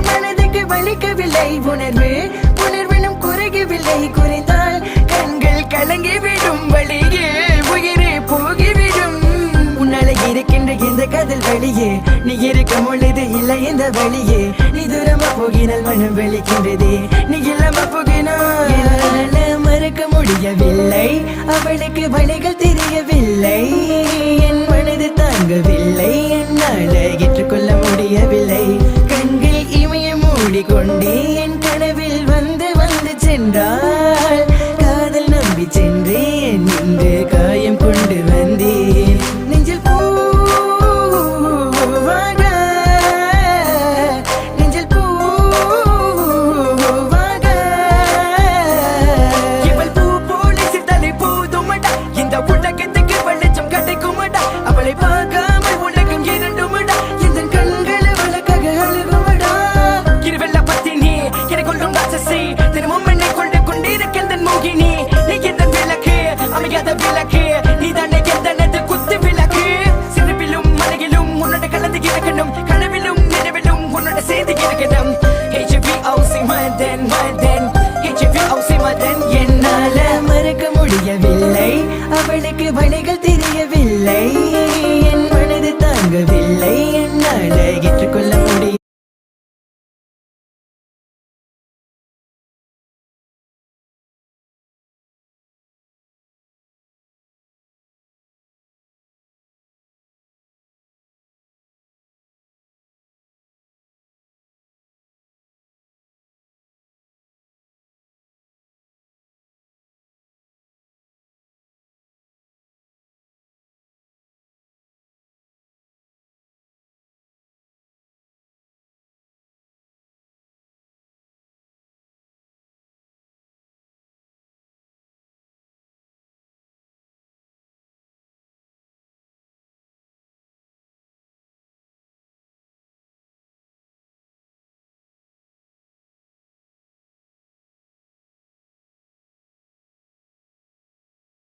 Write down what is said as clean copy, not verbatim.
மனதுக்கு வலிக்கவில்லை உணர்வு உணர்வினும் குறையவில்லை குறைந்தால் கண்கள் கலங்கிவிடும் வழியில் உயிரே போகிவிடும் உன்னால இருக்கின்ற இந்த காதல் வழியே நீ இருக்கும் பொழுது இல்லை இந்த வழியே நீ தூரமா போகினால் மனம் வெளிக்கின்றதே நீ இல்லாம போகினால் மறக்க முடியவில்லை அவளுக்கு வழிகள் தெரியவில்லை என் மனது தாங்கவில்லை என்னால் ஏற்றுக்கொள்ள முடியவில்லை கண்கள் இமைய மூடிக்கொண்டே என் கனவில் வந்து வந்து சென்றார்